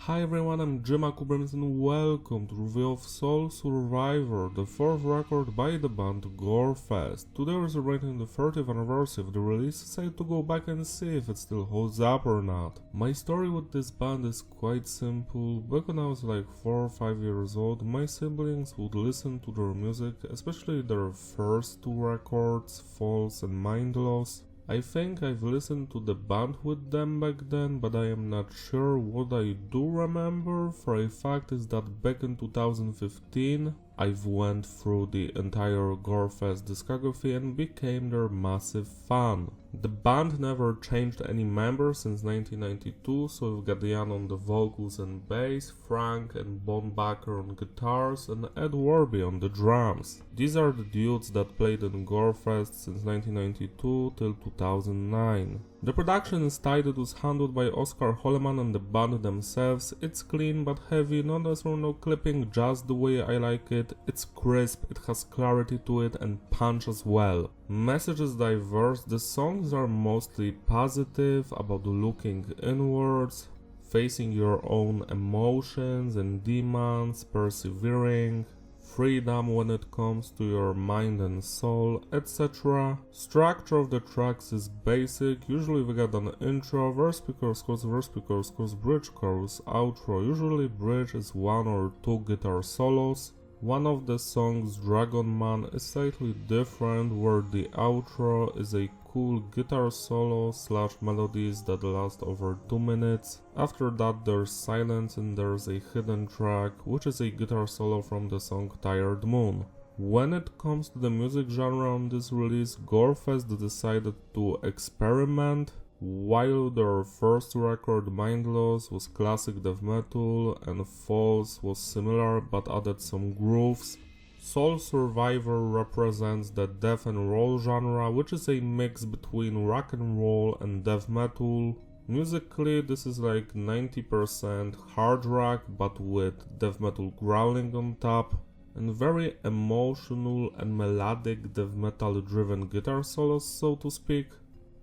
Hi everyone, I'm Jima Kubrams and welcome to review of Soul Survivor, the fourth record by the band Gorefest. Today we're celebrating the 30th anniversary of the release, decided to go back and see if it still holds up or not. My story with this band is quite simple. Back when I was like 4 or 5 years old, my siblings would listen to their music, especially their first two records, False and Mind Loss. I think I've listened to the band with them back then, but I am not sure. What I do remember for a fact is that back in 2015 I've went through the entire Gorefest discography and became their massive fan. The band never changed any members since 1992, so we've got Jan on the vocals and bass, Frank and Bon Bakker on guitars, and Ed Warby on the drums. These are the dudes that played in Gorefest since 1992 till 2009. The production is tight. It was handled by Oscar Holleman and the band themselves. It's clean but heavy, not necessarily no clipping, just the way I like it. It's crisp, it has clarity to it and punch as well. Message is diverse. The songs are mostly positive, about looking inwards, facing your own emotions and demons, persevering, freedom when it comes to your mind and soul, etc. Structure of the tracks is basic. Usually we get an intro, verse, pre-chorus, chorus, bridge, chorus, outro. Usually bridge is 1 or 2 guitar solos. One of the songs, Dragon Man, is slightly different, where the outro is a cool guitar solo / melodies that last over 2 minutes. After that there's silence and there's a hidden track, which is a guitar solo from the song Tired Moon. When it comes to the music genre on this release, Gorefest decided to experiment. While their first record, Mind Loss, was classic death metal and False was similar but added some grooves, Soul Survivor represents the death and roll genre, which is a mix between rock and roll and death metal. Musically, this is like 90% hard rock but with death metal growling on top, and very emotional and melodic death metal driven guitar solos, so to speak.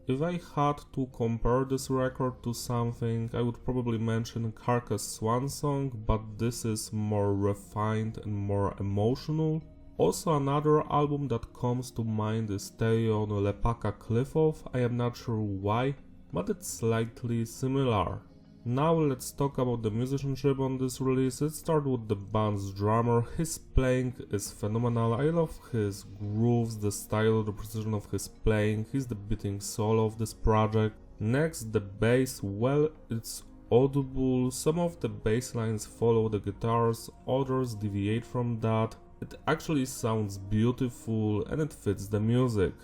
If I had to compare this record to something, I would probably mention Carcass Swan Song, but this is more refined and more emotional. Also, another album that comes to mind is Teleon Lepaka Cliff-Off. I am not sure why, but it's slightly similar. Now let's talk about the musicianship on this release. Let's start with the band's drummer. His playing is phenomenal. I love his grooves, the style, the precision of his playing. He's the beating solo of this project. Next, the bass. Well, it's audible. Some of the bass lines follow the guitars, others deviate from that. It actually sounds beautiful and it fits the music.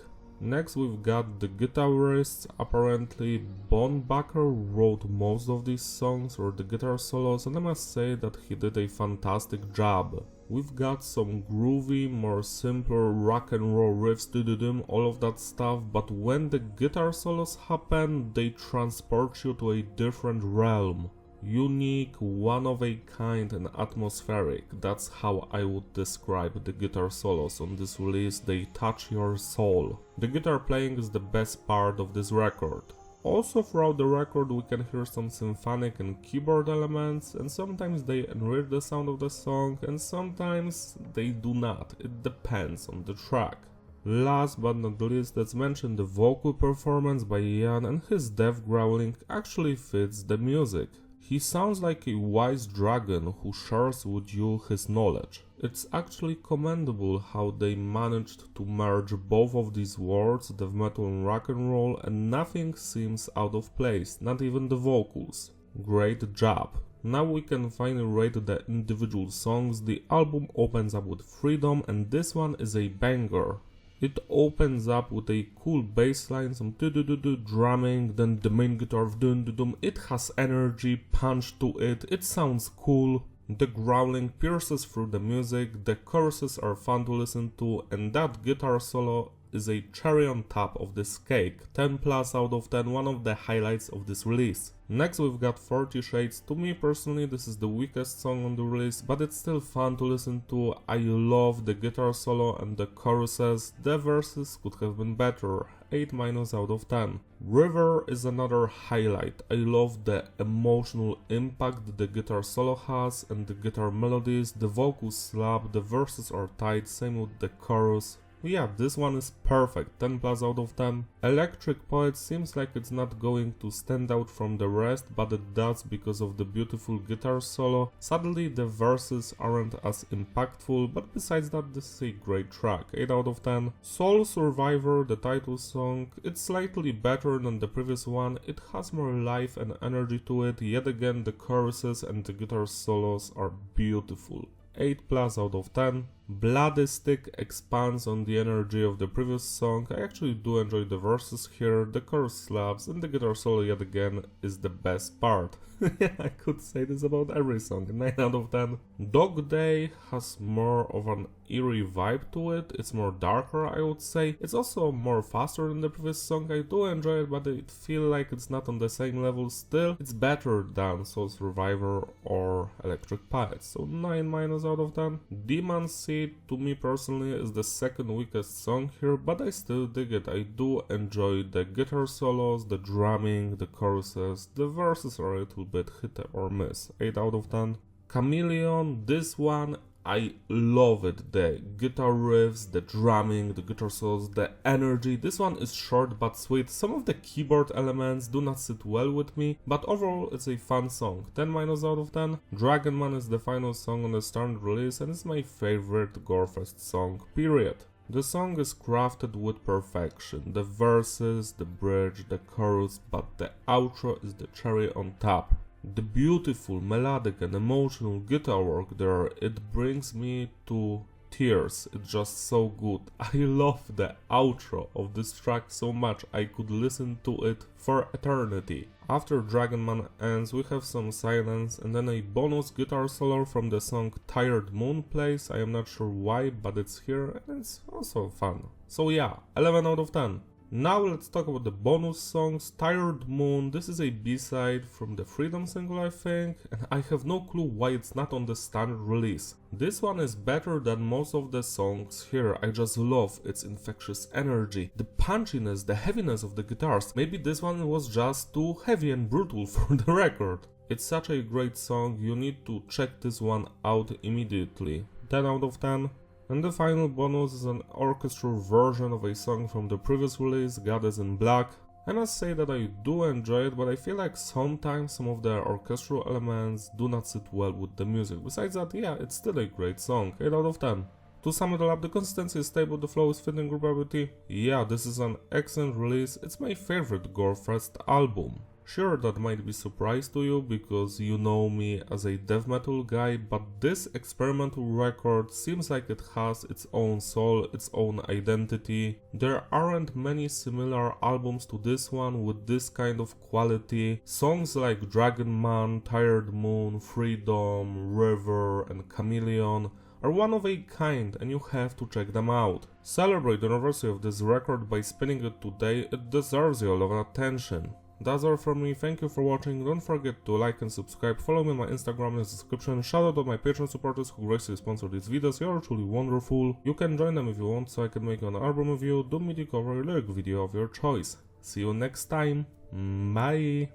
Next we've got the guitarists. Apparently Bon Bakker wrote most of these songs or the guitar solos, and I must say that he did a fantastic job. We've got some groovy, more simpler rock and roll riffs, all of that stuff, but when the guitar solos happen, they transport you to a different realm. Unique, one of a kind and atmospheric. That's how I would describe the guitar solos on this release. They touch your soul. The guitar playing is the best part of this record. Also throughout the record we can hear some symphonic and keyboard elements, and sometimes they enrich the sound of the song and sometimes they do not. It depends on the track. Last but not least, let's mention the vocal performance by Jan, and his death growling actually fits the music. He sounds like a wise dragon who shares with you his knowledge. It's actually commendable how they managed to merge both of these worlds, death metal and rock and roll, and nothing seems out of place, not even the vocals. Great job. Now we can finally rate the individual songs. The album opens up with Freedom, and this one is a banger. It opens up with a cool bass line, some drumming, then the main guitar of dun. It has energy, punch to it, it sounds cool. The growling pierces through the music, the choruses are fun to listen to, and that guitar solo is a cherry on top of this cake. 10 plus out of 10, one of the highlights of this release. Next we've got 40 Shades. To me personally this is the weakest song on the release, but it's still fun to listen to. I love the guitar solo and the choruses. The verses could have been better. 8 minus out of 10. River is another highlight. I love the emotional impact the guitar solo has and the guitar melodies, the vocals slap, the verses are tight, same with the chorus. Yeah, this one is perfect, 10 plus out of 10. Electric Poet seems like it's not going to stand out from the rest, but it does because of the beautiful guitar solo. Sadly, the verses aren't as impactful, but besides that, this is a great track, 8 out of 10. Soul Survivor, the title song, it's slightly better than the previous one, it has more life and energy to it, yet again the choruses and the guitar solos are beautiful. 8 plus out of 10. Bloody Stick expands on the energy of the previous song. I actually do enjoy the verses here, the chorus slaps, and the guitar solo yet again is the best part. I could say this about every song, 9 out of 10. Dog Day has more of an eerie vibe to it, it's more darker I would say. It's also more faster than the previous song, I do enjoy it, but I feel like it's not on the same level still. It's better than Soul Survivor or Electric Poet, so 9 minus out of 10. Demon Seed to me personally is the second weakest song here, but I still dig it. I do enjoy the guitar solos, the drumming, the choruses, the verses are a little bit hit or miss, 8 out of 10. Chameleon, this one I love it, the guitar riffs, the drumming, the guitar solos, the energy. This one is short but sweet. Some of the keyboard elements do not sit well with me, but overall it's a fun song, 10 minus out of 10. Dragon Man is the final song on the standard release and it's my favorite Gorefest song, period. The song is crafted with perfection, the verses, the bridge, the chorus, but the outro is the cherry on top. The beautiful, melodic and emotional guitar work there, it brings me to tears, it's just so good. I love the outro of this track so much, I could listen to it for eternity. After Dragon Man ends, we have some silence and then a bonus guitar solo from the song Tired Moon plays. I am not sure why, but it's here and it's also fun. So yeah, 11 out of 10. Now let's talk about the bonus songs. Tired Moon, this is a B-side from the Freedom single I think, and I have no clue why it's not on the standard release. This one is better than most of the songs here, I just love its infectious energy, the punchiness, the heaviness of the guitars. Maybe this one was just too heavy and brutal for the record. It's such a great song, you need to check this one out immediately. 10 out of 10. And the final bonus is an orchestral version of a song from the previous release, God is in Black. I must say that I do enjoy it, but I feel like sometimes some of the orchestral elements do not sit well with the music. Besides that, yeah, it's still a great song, 8 out of 10. To sum it all up, the consistency is stable, the flow is fitting group ability. Yeah, this is an excellent release, it's my favorite Gorefest album. Sure, that might be a surprise to you because you know me as a death metal guy, but this experimental record seems like it has its own soul, its own identity. There aren't many similar albums to this one with this kind of quality. Songs like Dragon Man, Tired Moon, Freedom, River and Chameleon are one of a kind and you have to check them out. Celebrate the anniversary of this record by spinning it today, it deserves your love and attention. That's all from me, thank you for watching, don't forget to like and subscribe, follow me on my Instagram in the description, shout out to my Patreon supporters who graciously sponsor these videos, you are truly wonderful. You can join them if you want so I can make an album review, do media cover, lyric video of your choice. See you next time, bye!